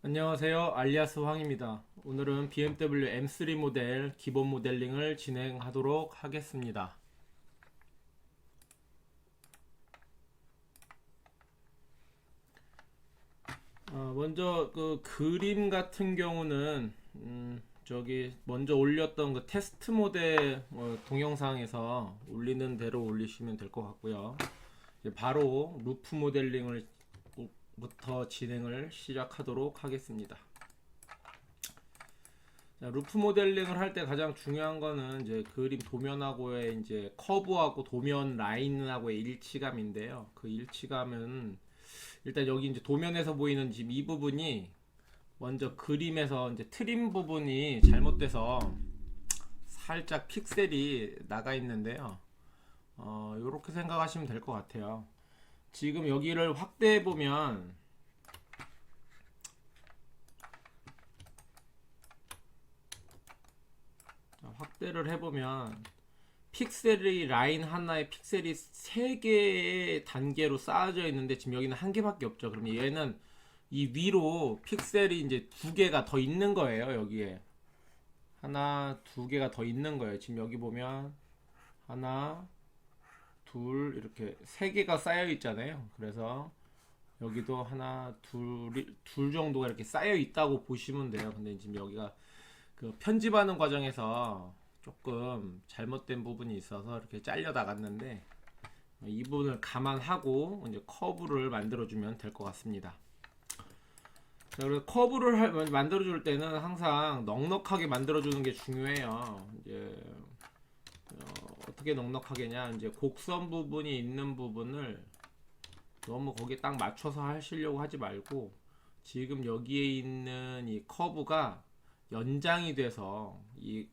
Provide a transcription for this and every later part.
안녕하세요. 알리아스 황입니다. 오늘은 BMW M3 모델 기본 모델링을 진행하도록 하겠습니다. 먼저 그 그림 같은 경우는 저기 먼저 올렸던 그 테스트 모델 동영상에서 올리는 대로 올리시면 될 것 같고요. 이제 바로 루프 모델링을 부터 진행을 시작하도록 하겠습니다. 자, 루프 모델링을 할 때 가장 중요한 거는 이제 그림 도면하고의 이제 커브하고 도면 라인하고의 일치감인데요. 그 일치감은 일단 여기 이제 도면에서 보이는 지금 이 부분이 먼저 그림에서 이제 트림 부분이 잘못돼서 살짝 픽셀이 나가 있는데요. 이렇게 생각하시면 될 것 같아요. 지금 여기를 확대해 보면 확대를 해보면 픽셀이 라인 하나에 픽셀이 3개의 단계로 쌓아져 있는데 지금 여기는 한 개밖에 없죠. 그럼 얘는 이 위로 픽셀이 이제 2개가 더 있는 거예요. 여기에 하나, 2개가 더 있는 거예요. 지금 여기 보면 하나, 둘 이렇게 3개가 쌓여 있잖아요. 그래서 여기도 하나, 둘 정도가 이렇게 쌓여 있다고 보시면 돼요. 근데 지금 여기가 그 편집하는 과정에서 조금 잘못된 부분이 있어서 이렇게 잘려 나갔는데 이 부분을 감안하고 이제 커브를 만들어 주면 될 것 같습니다. 자, 그래서 커브를 만들어 줄 때는 항상 넉넉하게 만들어 주는 게 중요해요. 이제 어떻게 넉넉하게냐, 이제 곡선 부분이 있는 부분을 너무 거기에 딱 맞춰서 하시려고 하지 말고 지금 여기에 있는 이 커브가 연장이 돼서 이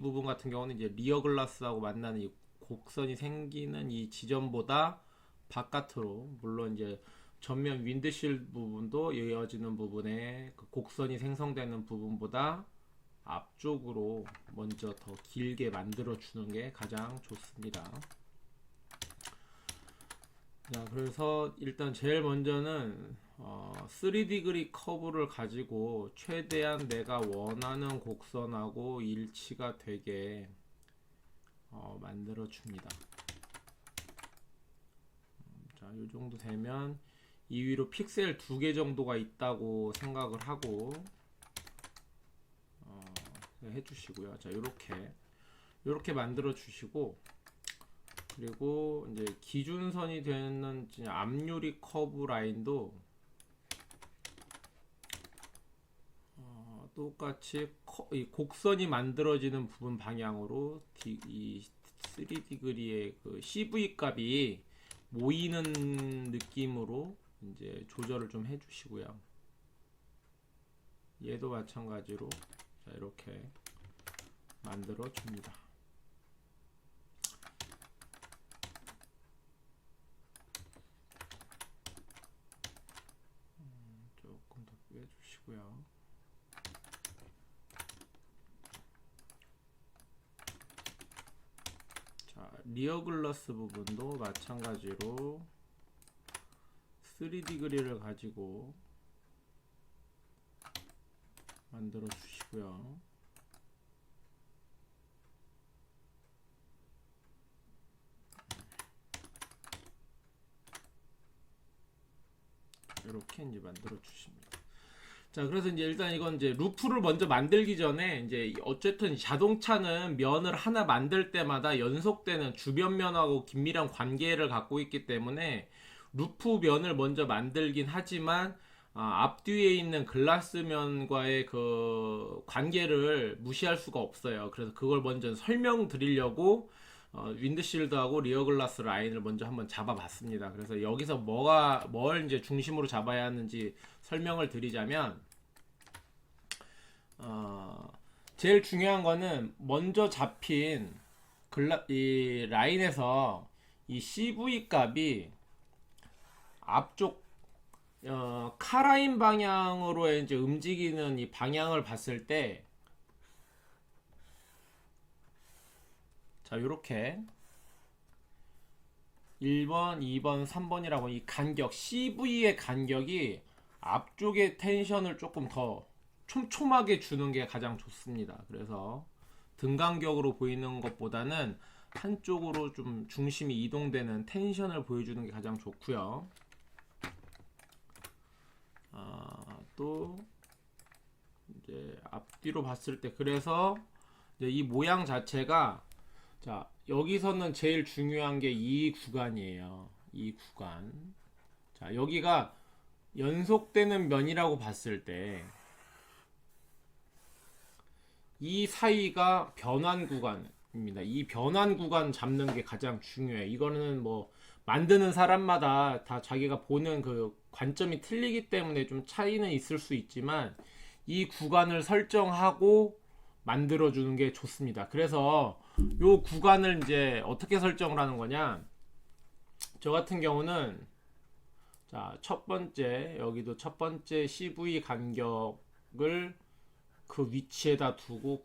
부분 같은 경우는 이제 리어 글라스하고 만나는 이 곡선이 생기는 이 지점보다 바깥으로, 물론 이제 전면 윈드실 부분도 이어지는 부분에 그 곡선이 생성되는 부분보다 앞쪽으로 먼저 더 길게 만들어 주는 게 가장 좋습니다. 자, 그래서 일단 제일 먼저는 3D 그립 커브를 가지고 최대한 내가 원하는 곡선하고 일치가 되게 만들어 줍니다. 자, 이 정도 되면 이 위로 픽셀 2개 정도가 있다고 생각을 하고 해주시고요. 자, 이렇게 만들어 주시고, 그리고 이제 기준선이 되는 앞유리 커브 라인도 똑같이 이 곡선이 만들어지는 부분 방향으로 이 3D 그리의 그 CV 값이 모이는 느낌으로 이제 조절을 좀 해주시고요. 얘도 마찬가지로 자, 이렇게 만들어 줍니다. 조금 더 빼주시고요. 자, 리어 글라스 부분도 마찬가지로 3D 그릴을 가지고 만들어 주시고요. 이렇게 이제 만들어 주십니다. 자, 그래서 이제 일단 이건 이제 루프를 먼저 만들기 전에 이제 어쨌든 자동차는 면을 하나 만들 때마다 연속되는 주변 면하고 긴밀한 관계를 갖고 있기 때문에 루프 면을 먼저 만들긴 하지만 앞뒤에 있는 글라스 면과의 그 관계를 무시할 수가 없어요. 그래서 그걸 먼저 설명드리려고 윈드실드하고 리어 글라스 라인을 먼저 한번 잡아봤습니다. 그래서 여기서 뭘 이제 중심으로 잡아야 하는지 설명을 드리자면, 어, 제일 중요한 거는 먼저 잡힌 이 라인에서 이 CV 값이 앞쪽 카라인 방향으로 이제 움직이는 이 방향을 봤을 때, 자, 요렇게 1번, 2번, 3번이라고 이 간격, CV의 간격이 앞쪽에 텐션을 조금 더 촘촘하게 주는 게 가장 좋습니다. 그래서 등간격으로 보이는 것보다는 한쪽으로 좀 중심이 이동되는 텐션을 보여주는 게 가장 좋고요. 또 이제 앞뒤로 봤을 때 그래서 이제 이 모양 자체가 자 여기서는 제일 중요한 게 이 구간이에요. 이 구간. 자 여기가 연속되는 면이라고 봤을 때 이 사이가 변환 구간입니다. 이 변환 구간 잡는 게 가장 중요해. 이거는 뭐 만드는 사람마다 다 자기가 보는 그 관점이 틀리기 때문에 좀 차이는 있을 수 있지만 이 구간을 설정하고 만들어 주는 게 좋습니다. 그래서 요 구간을 이제 어떻게 설정을 하는 거냐? 저 같은 경우는 자, 첫 번째 여기도 첫 번째 CV 간격을 그 위치에다 두고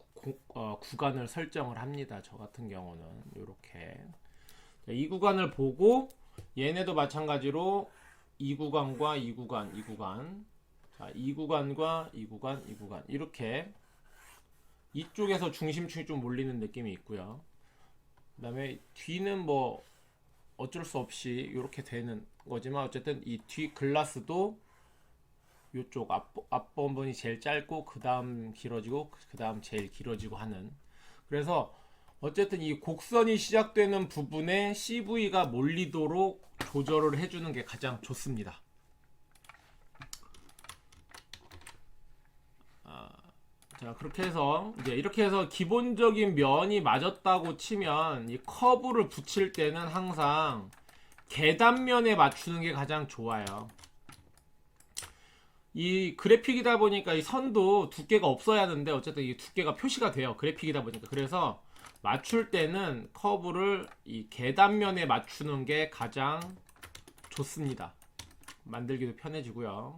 구간을 설정을 합니다. 저 같은 경우는 이렇게 이 구간을 보고 얘네도 마찬가지로 이 구간과 이 구간, 이 구간, 자, 이 구간과 이 구간, 이 구간 이렇게 이쪽에서 중심축이 좀 몰리는 느낌이 있고요. 그 다음에 뒤는 뭐 어쩔 수 없이 이렇게 되는 거지만 어쨌든 이 뒤 글라스도 이쪽 앞부분이 제일 짧고 그 다음 길어지고 그 다음 제일 길어지고 하는 그래서 어쨌든 이 곡선이 시작되는 부분에 CV가 몰리도록 조절을 해주는 게 가장 좋습니다. 자 그렇게 해서 이제 이렇게 해서 기본적인 면이 맞았다고 치면 이 커브를 붙일 때는 항상 계단면에 맞추는 게 가장 좋아요. 이 그래픽이다 보니까 이 선도 두께가 없어야 하는데 어쨌든 이 두께가 표시가 돼요. 그래픽이다 보니까. 그래서 맞출 때는 커브를 이 계단면에 맞추는 게 가장 좋습니다. 만들기도 편해지고요.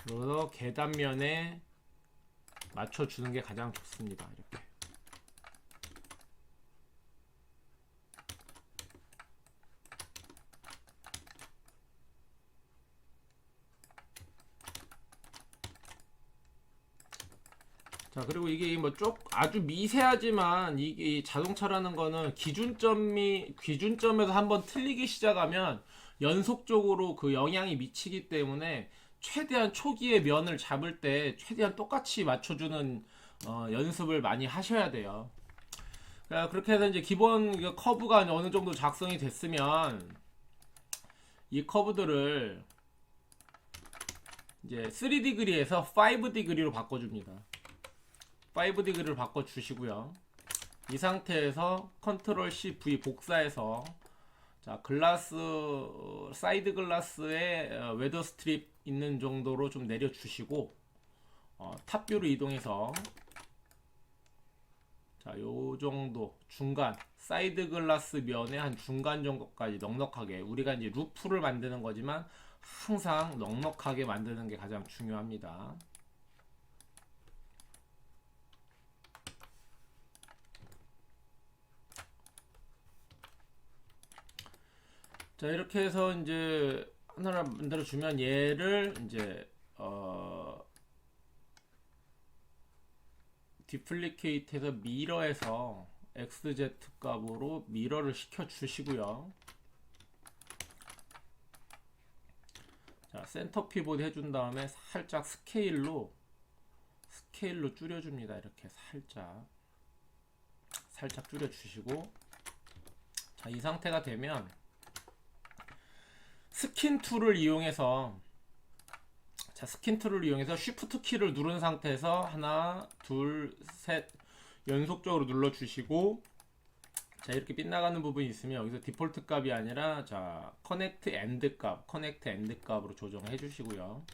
그래서 계단면에 맞춰주는 게 가장 좋습니다. 이렇게. 자 그리고 이게 뭐 아주 미세하지만 이게 자동차라는 거는 기준점에서 한번 틀리기 시작하면 연속적으로 그 영향이 미치기 때문에 최대한 초기에 면을 잡을 때 최대한 똑같이 맞춰주는 연습을 많이 하셔야 돼요. 그렇게 해서 이제 기본 커브가 어느 정도 작성이 됐으면 이 커브들을 이제 3디그리에서 5디그리로 바꿔줍니다. 5디그리를 바꿔주시고요. 이 상태에서 컨트롤 C V 복사해서 자 글라스 사이드 글라스에 웨더 스트립 있는 정도로 좀 내려주시고 탑뷰로 이동해서 자 요정도 중간 사이드 글라스 면의 한 중간 정도까지 넉넉하게 우리가 이제 루프를 만드는 거지만 항상 넉넉하게 만드는 게 가장 중요합니다. 자 이렇게 해서 이제 하나를 만들어 주면 얘를 이제 디플리케이트해서 미러에서 XZ 값으로 미러를 시켜 주시고요. 자 센터 피봇 해준 다음에 살짝 스케일로 줄여줍니다. 이렇게 살짝 줄여 주시고 자 이 상태가 되면 스킨 툴을 이용해서 쉬프트 키를 누른 상태에서 하나, 둘, 셋 연속적으로 눌러 주시고 자 이렇게 빗나가는 부분이 있으면 여기서 디폴트 값이 아니라 자 커넥트 엔드 값으로 조정해 주시고요.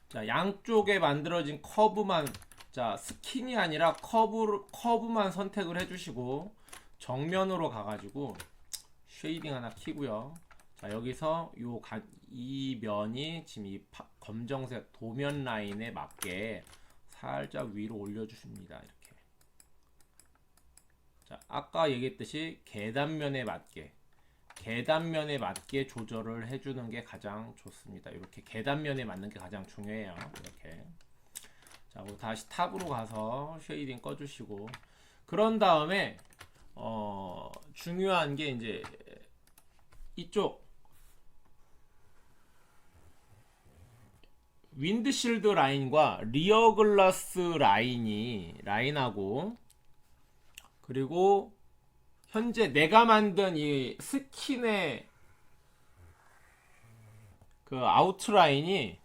자 양쪽에 만들어진 커브만 자 스킨이 아니라 커브만 선택을 해 주시고 정면으로 가가지고 쉐이딩 하나 키고요. 자 여기서 이 면이 지금 이 검정색 도면 라인에 맞게 살짝 위로 올려주십니다. 이렇게. 자 아까 얘기했듯이 계단면에 맞게 계단면에 맞게 조절을 해주는 게 가장 좋습니다. 이렇게 계단면에 맞는 게 가장 중요해요. 이렇게. 자, 그리고 다시 탑으로 가서 쉐이딩 꺼주시고, 그런 다음에 중요한 게 이제 이쪽 윈드실드 라인과 리어 글라스 라인하고, 그리고 현재 내가 만든 이 스킨의 그 아웃라인이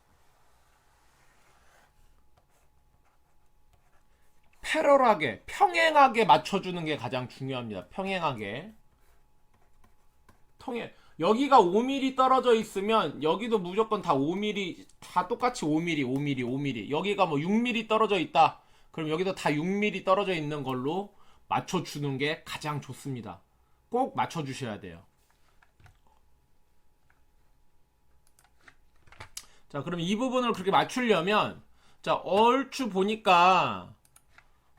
패럴하게 평행하게 맞춰주는 게 가장 중요합니다. 평행하게. 여기가 5mm 떨어져 있으면 여기도 무조건 다 5mm, 다 똑같이 5mm, 5mm, 5mm. 여기가 뭐 6mm 떨어져 있다. 그럼 여기도 다 6mm 떨어져 있는 걸로 맞춰주는 게 가장 좋습니다. 꼭 맞춰주셔야 돼요. 자, 그럼 이 부분을 그렇게 맞추려면, 자, 얼추 보니까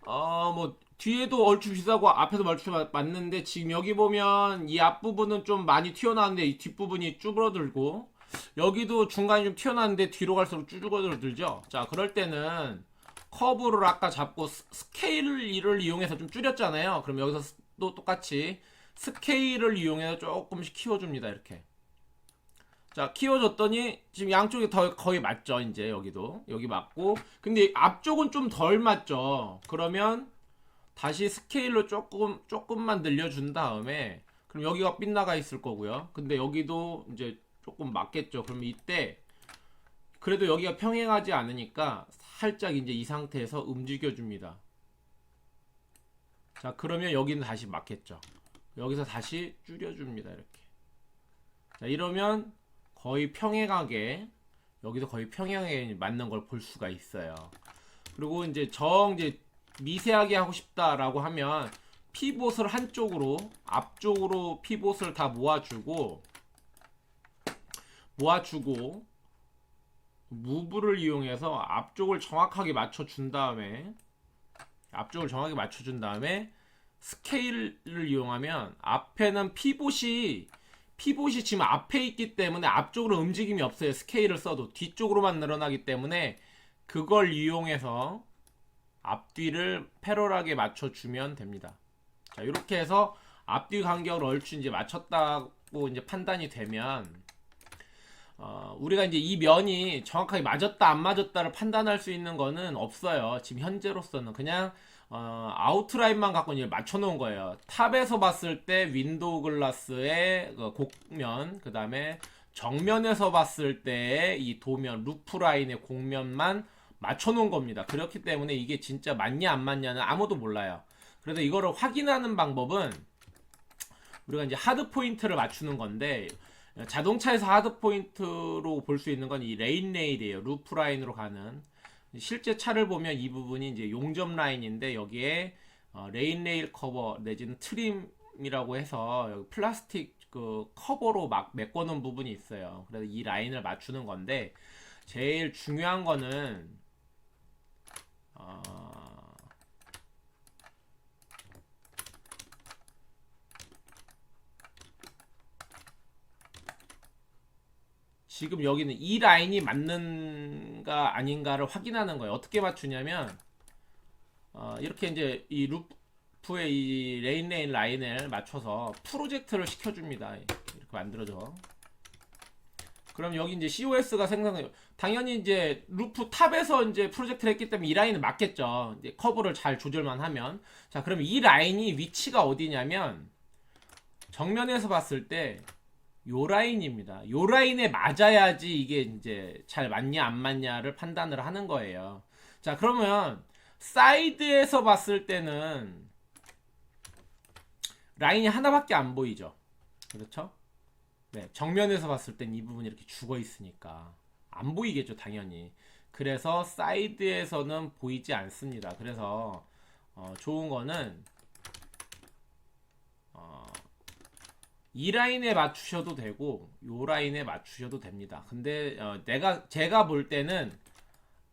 뭐 뒤에도 얼추 비슷하고 앞에도 얼추 맞는데, 지금 여기 보면 이 앞부분은 좀 많이 튀어나왔는데 이 뒷부분이 쭈그러들고, 여기도 중간이 좀 튀어나왔는데 뒤로 갈수록 쭈그러들죠. 자, 그럴 때는 커브를 아까 잡고 스케일을 이용해서 좀 줄였잖아요. 그럼 여기서 또 똑같이 스케일을 이용해서 조금씩 키워줍니다. 이렇게. 자, 키워줬더니 지금 양쪽이 더 거의 맞죠. 이제 여기도 여기 맞고, 근데 앞쪽은 좀 덜 맞죠. 그러면 다시 스케일로 조금만 늘려준 다음에, 그럼 여기가 빗나가 있을 거고요. 근데 여기도 이제 조금 맞겠죠. 그러면 이때 그래도 여기가 평행하지 않으니까 살짝 이제 이 상태에서 움직여 줍니다. 자, 그러면 여기는 다시 맞겠죠. 여기서 다시 줄여줍니다. 이렇게. 자, 이러면 거의 평행하게, 여기도 거의 평행하게 맞는 걸 볼 수가 있어요. 그리고 이제 이제 미세하게 하고 싶다라고 하면 피봇을 한쪽으로, 앞쪽으로 피봇을 다 모아주고 무브를 이용해서 앞쪽을 정확하게 맞춰준 다음에 스케일을 이용하면, 앞에는 피봇이 지금 앞에 있기 때문에 앞쪽으로 움직임이 없어요. 스케일을 써도 뒤쪽으로만 늘어나기 때문에 그걸 이용해서 앞뒤를 패럴하게 맞춰주면 됩니다. 자, 이렇게 해서 앞뒤 간격을 얼추 이제 맞췄다고 이제 판단이 되면, 우리가 이제 이 면이 정확하게 맞았다 안 맞았다를 판단할 수 있는 거는 없어요. 지금 현재로서는 그냥 아웃라인만 갖고 이제 맞춰놓은 거예요. 탑에서 봤을 때 윈도우 글라스의 그 곡면, 그 다음에 정면에서 봤을 때 이 도면, 루프 라인의 곡면만 맞춰놓은 겁니다. 그렇기 때문에 이게 진짜 맞냐 안 맞냐는 아무도 몰라요. 그래서 이거를 확인하는 방법은, 우리가 이제 하드 포인트를 맞추는 건데, 자동차에서 하드 포인트로 볼 수 있는 건 이 레인이에요. 루프 라인으로 가는. 실제 차를 보면 이 부분이 이제 용접 라인인데, 여기에 레일 커버 내지는 트림이라고 해서 여기 플라스틱 그 커버로 막 메꿔놓은 부분이 있어요. 그래서 이 라인을 맞추는 건데, 제일 중요한 거는 지금 여기는 이 라인이 맞는가 아닌가를 확인하는 거예요. 어떻게 맞추냐면, 이렇게 이제 이 루프의 이 레인 라인을 맞춰서 프로젝트를 시켜줍니다. 이렇게 만들어져. 그럼 여기 이제 COS가 생성해요. 당연히 이제 루프 탑에서 이제 프로젝트를 했기 때문에 이 라인은 맞겠죠. 이제 커브를 잘 조절만 하면. 자, 그럼 이 라인이 위치가 어디냐면, 정면에서 봤을 때 요 라인입니다. 요 라인에 맞아야지 이게 이제 잘 맞냐 안 맞냐를 판단을 하는 거예요. 자, 그러면 사이드에서 봤을 때는 라인이 하나밖에 안 보이죠. 그렇죠? 네, 정면에서 봤을 땐 이 부분이 이렇게 죽어 있으니까 안 보이겠죠, 당연히. 그래서 사이드에서는 보이지 않습니다. 그래서 좋은 거는 이 라인에 맞추셔도 되고 요 라인에 맞추셔도 됩니다. 근데 제가 볼 때는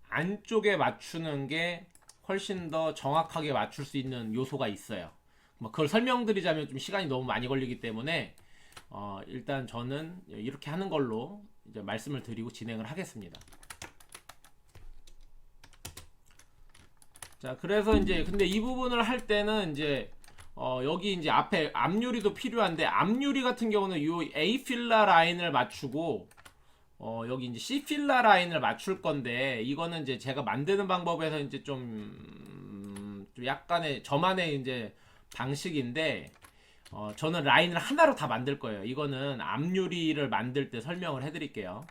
안쪽에 맞추는 게 훨씬 더 정확하게 맞출 수 있는 요소가 있어요. 뭐 그걸 설명드리자면 좀 시간이 너무 많이 걸리기 때문에 일단 저는 이렇게 하는 걸로 이제 말씀을 드리고 진행을 하겠습니다. 자, 그래서 이제 근데 이 부분을 할 때는 이제 여기 이제 앞에 앞유리도 필요한데, 앞유리 같은 경우는 요 A 필라 라인을 맞추고 여기 이제 C 필라 라인을 맞출 건데, 이거는 이제 제가 만드는 방법에서 이제 좀 약간의 저만의 이제 방식인데, 저는 라인을 하나로 다 만들 거예요. 이거는 앞유리를 만들 때 설명을 해드릴게요.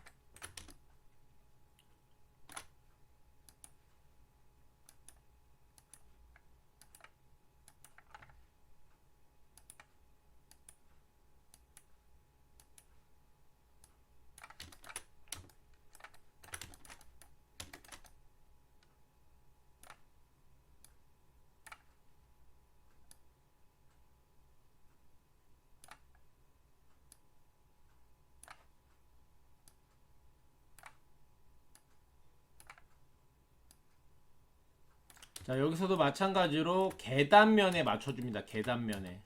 자, 여기서도 마찬가지로 계단면에 맞춰줍니다. 계단면에.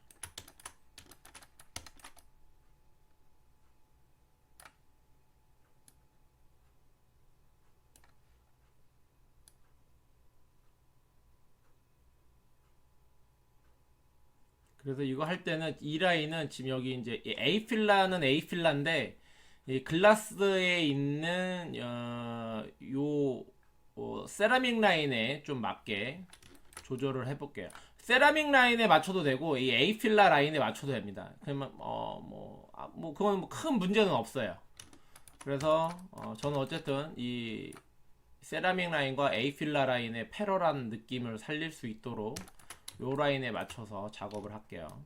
그래서 이거 할 때는 이 라인은 지금 여기 이제 A 필라는 A 필라인데, 이 글라스에 있는 세라믹 라인에 좀 맞게 조절을 해볼게요. 세라믹 라인에 맞춰도 되고 이 A 필라 라인에 맞춰도 됩니다. 그러면 그건 뭐 큰 문제는 없어요. 그래서 저는 어쨌든 이 세라믹 라인과 A 필라 라인의 패러란 느낌을 살릴 수 있도록 요 라인에 맞춰서 작업을 할게요.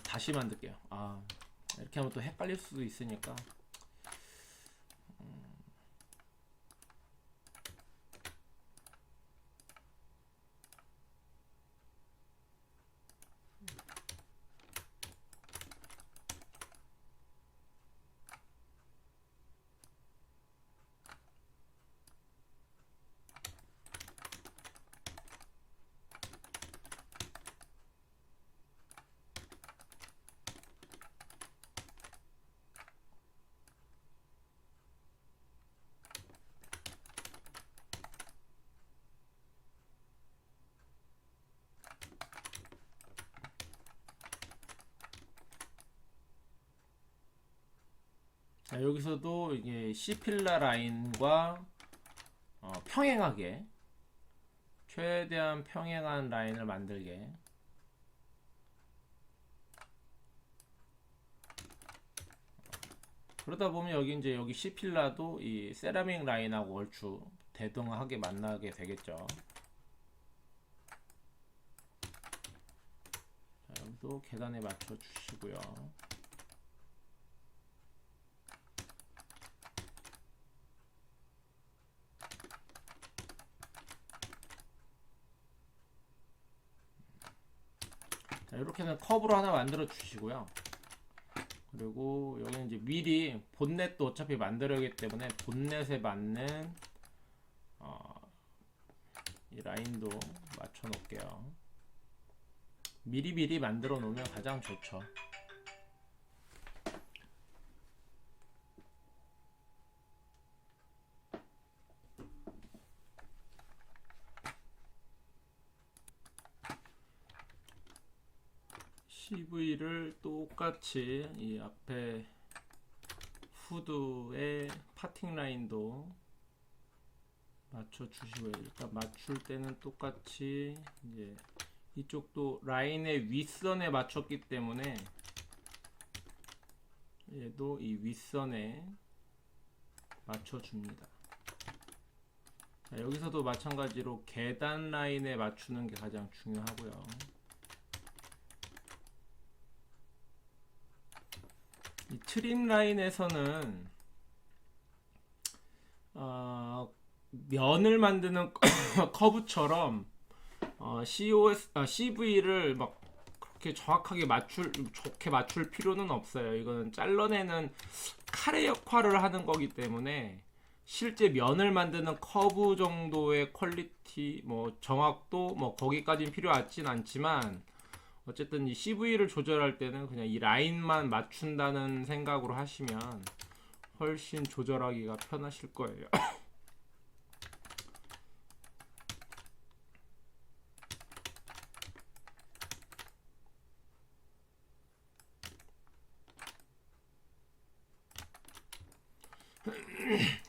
다시 만들게요. 이렇게 하면 또 헷갈릴 수도 있으니까. 자, 여기서도 이게 C필라 라인과 평행하게, 최대한 평행한 라인을 만들게. 그러다 보면 여기 C필라도 이 세라믹 라인하고 얼추 대등하게 만나게 되겠죠. 자, 여기도 계단에 맞춰 주시고요. 자, 이렇게는 커브로 하나 만들어 주시고요. 그리고 여기는 이제 미리 본넷도 어차피 만들어야 하기 때문에 본넷에 맞는 이 라인도 맞춰 놓을게요. 미리 만들어 놓으면 가장 좋죠. CV를 똑같이 이 앞에 후드의 파팅 라인도 맞춰 주시고요. 일단 맞출 때는 똑같이 이제 이쪽도 라인의 윗선에 맞췄기 때문에 얘도 이 윗선에 맞춰 줍니다. 자, 여기서도 마찬가지로 계단 라인에 맞추는 게 가장 중요하고요. 이 트림 라인에서는 면을 만드는 커브처럼 CV를 막 그렇게 정확하게 좋게 맞출 필요는 없어요. 이거는 잘라내는 칼의 역할을 하는 거기 때문에 실제 면을 만드는 커브 정도의 퀄리티, 뭐 정확도 뭐 거기까지는 필요하진 않지만 어쨌든 이 CV를 조절할 때는 그냥 이 라인만 맞춘다는 생각으로 하시면 훨씬 조절하기가 편하실 거예요.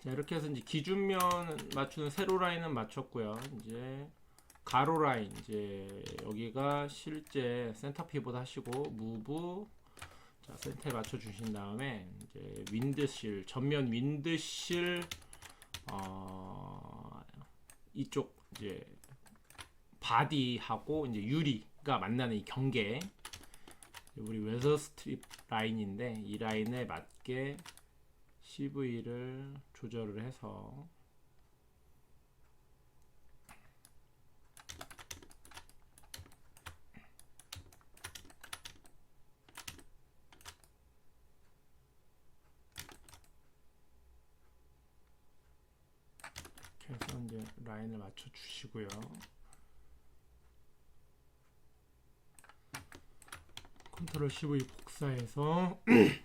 자, 이렇게 해서 이제 기준면 맞추는 세로 라인은 맞췄고요. 이제 가로 라인, 이제 여기가 실제 센터 피봇 하시고 무브, 자, 센터에 맞춰 주신 다음에 이제 윈드실, 전면 윈드실 이쪽 이제 바디하고 이제 유리가 만나는 이 경계, 우리 웨더 스트립 라인인데 이 라인에 맞게 CV를 조절을 해서 이렇게 해서 이제 라인을 맞춰 주시고요. 컨트롤 CV 복사해서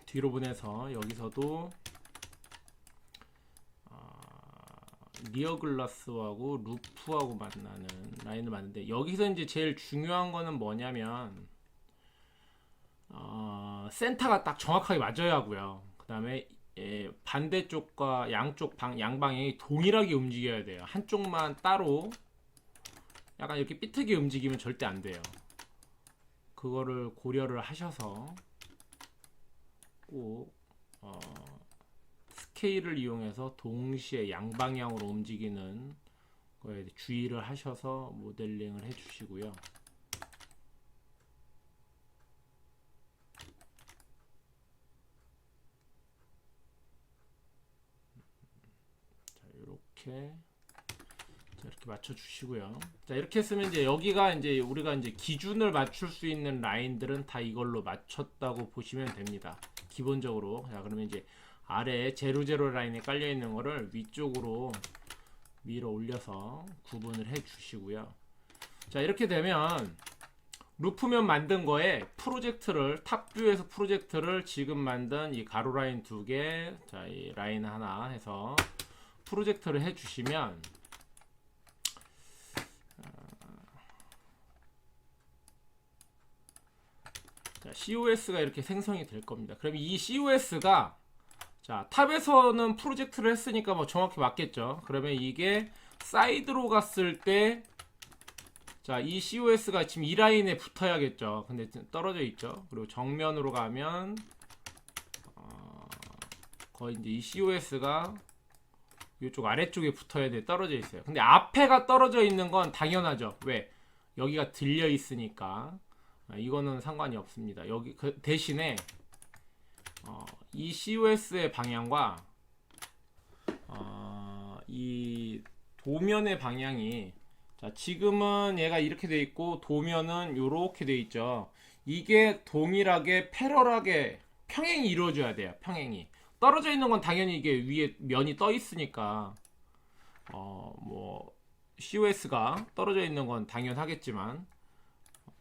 뒤로 보내서 여기서도 리어 글라스하고 루프하고 만나는 라인을 만드는데, 여기서 이제 제일 중요한 거는 뭐냐면 센터가 딱 정확하게 맞아야 하고요. 그 다음에 반대쪽과 양방향이 동일하게 움직여야 돼요. 한쪽만 따로 약간 이렇게 삐뚤게 움직이면 절대 안 돼요. 그거를 고려를 하셔서 꼭 스케일을 이용해서 동시에 양방향으로 움직이는 거에 주의를 하셔서 모델링을 해주시고요. 자, 이렇게 맞춰 주시고요. 자, 이렇게 했으면 이제 여기가 이제 우리가 이제 기준을 맞출 수 있는 라인들은 다 이걸로 맞췄다고 보시면 됩니다. 기본적으로. 자, 그러면 이제 아래에 제로 라인에 깔려 있는 거를 위쪽으로 밀어 올려서 구분을 해 주시고요. 자, 이렇게 되면 루프면 만든 거에 프로젝트를 탑뷰에서 프로젝트를 지금 만든 이 가로 라인 2개, 자, 이 라인 하나 해서 프로젝트를 해 주시면 자, COS가 이렇게 생성이 될 겁니다. 그럼 이 COS가 자, 탑에서는 프로젝트를 했으니까 뭐 정확히 맞겠죠. 그러면 이게 사이드로 갔을 때 자, 이 COS가 지금 이 라인에 붙어야겠죠. 근데 떨어져 있죠. 그리고 정면으로 가면 거의 이제 이 COS가 이쪽 아래쪽에 붙어야 돼. 떨어져 있어요. 근데 앞에가 떨어져 있는 건 당연하죠. 왜? 여기가 들려 있으니까. 이거는 상관이 없습니다. 여기 그 대신에 이 COS의 방향과 이 도면의 방향이, 자, 지금은 얘가 이렇게 돼 있고 도면은 이렇게 돼 있죠. 이게 동일하게 패럴하게 평행이 이루어져야 돼요. 평행이. 떨어져 있는 건 당연히 이게 위에 면이 떠 있으니까 뭐 COS가 떨어져 있는 건 당연하겠지만,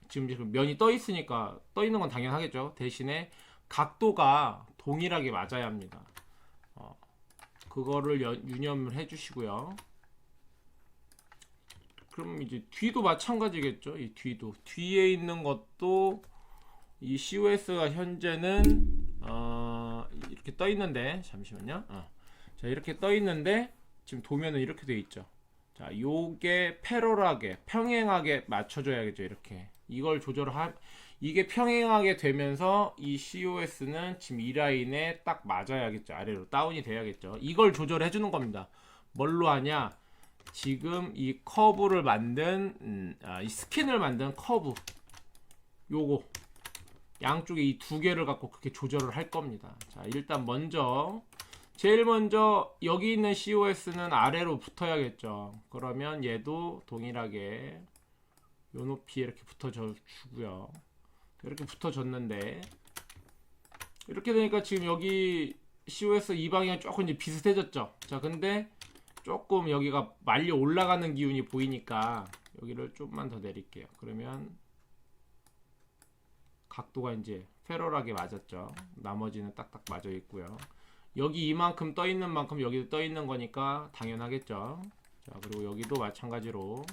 지금 면이 떠 있으니까 떠 있는 건 당연하겠죠. 대신에 각도가 동일하게 맞아야 합니다. 그거를 유념을 해주시고요. 그럼 이제 뒤도 마찬가지겠죠. 이 뒤에 있는 것도 이 COS가 현재는 이렇게 떠 있는데, 잠시만요. 자, 이렇게 떠 있는데 지금 도면은 이렇게 돼 있죠. 자, 요게 패럴하게 평행하게 맞춰줘야겠죠. 이렇게 이걸 이게 평행하게 되면서 이 COS는 지금 이 라인에 딱 맞아야겠죠. 아래로 다운이 돼야겠죠. 이걸 조절해 주는 겁니다. 뭘로 하냐? 지금 이 커브를 만든 이 스킨을 만든 커브, 요거 양쪽에 이 두 개를 갖고 그렇게 조절을 할 겁니다. 자, 일단 제일 먼저 여기 있는 COS는 아래로 붙어야겠죠. 그러면 얘도 동일하게 요 높이에 이렇게 붙어져 주고요. 이렇게 붙어졌는데, 이렇게 되니까 지금 여기 COS 이 방향 조금 이제 비슷해졌죠. 자, 근데 조금 여기가 말려 올라가는 기운이 보이니까 여기를 좀만 더 내릴게요. 그러면 각도가 이제 패럴하게 맞았죠. 나머지는 딱딱 맞아 있고요. 여기 이만큼 떠 있는 만큼 여기도 떠 있는 거니까 당연하겠죠. 자, 그리고 여기도 마찬가지로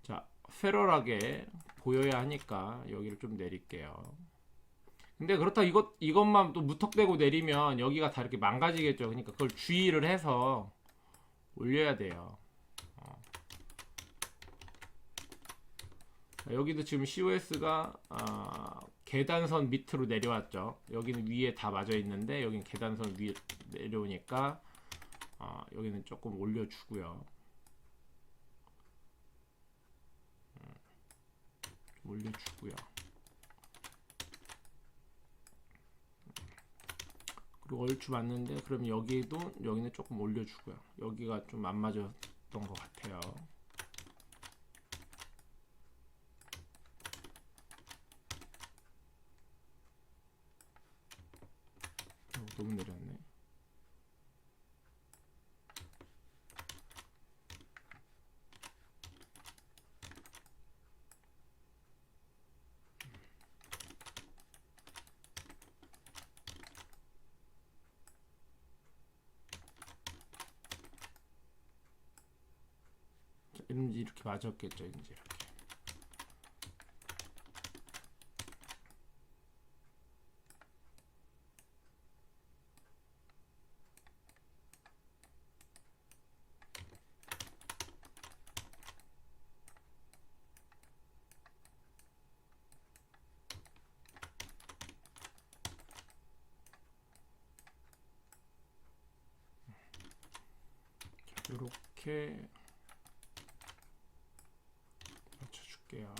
자, 패럴하게 보여야 하니까 여기를 좀 내릴게요. 근데 그렇다 이것만 또 무턱대고 내리면 여기가 다 이렇게 망가지겠죠. 그러니까 그걸 주의를 해서 올려야 돼요. 여기도 지금 COS가 계단선 밑으로 내려왔죠. 여기는 위에 다 맞아 있는데 여기는 계단선 위에 내려오니까 여기는 조금 올려주고요. 올려주고요. 그리고 얼추 맞는데 그럼 여기는 조금 올려주고요. 여기가 좀 안 맞았던 것 같아요. 너무 내렸네. 이렇게 맞았겠죠. 이제 이렇게. 이렇게 맞춰줄게요.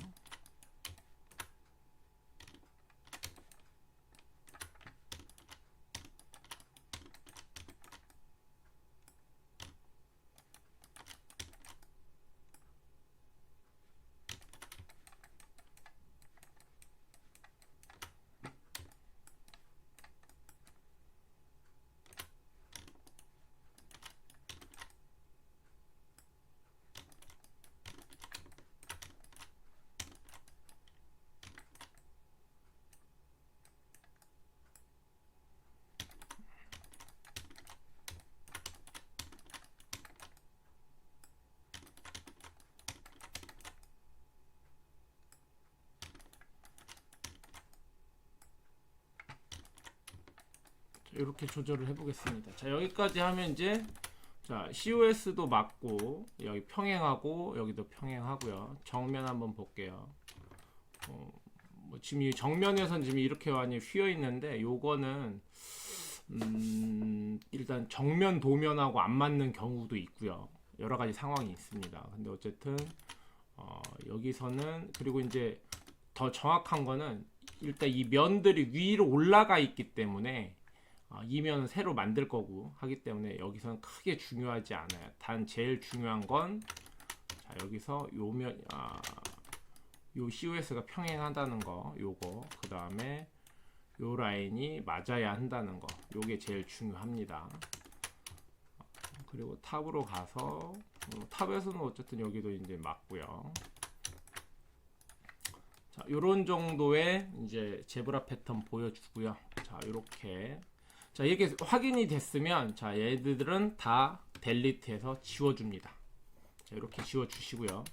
이렇게 조절을 해보겠습니다. 자, 여기까지 하면 이제 자, COS도 맞고 여기 평행하고 여기도 평행하고요. 정면 한번 볼게요. 뭐 지금 이 정면에선 지금 이렇게 많이 휘어 있는데 요거는 일단 정면 도면하고 안 맞는 경우도 있고요. 여러 가지 상황이 있습니다. 근데 어쨌든 여기서는 그리고 이제 더 정확한 거는 일단 이 면들이 위로 올라가 있기 때문에 이 면은 새로 만들 거고 하기 때문에 여기서는 크게 중요하지 않아요. 단 제일 중요한 건 자, 여기서 요 COS가 평행하다는 거 요거 그 다음에 요 라인이 맞아야 한다는 거 요게 제일 중요합니다. 그리고 탑으로 가서 탑에서는 어쨌든 여기도 이제 맞고요. 자, 요런 정도의 이제 제브라 패턴 보여주고요. 자, 요렇게 자, 이렇게 확인이 됐으면 자, 얘들은 다 델리트해서 지워줍니다. 자, 이렇게 지워주시고요.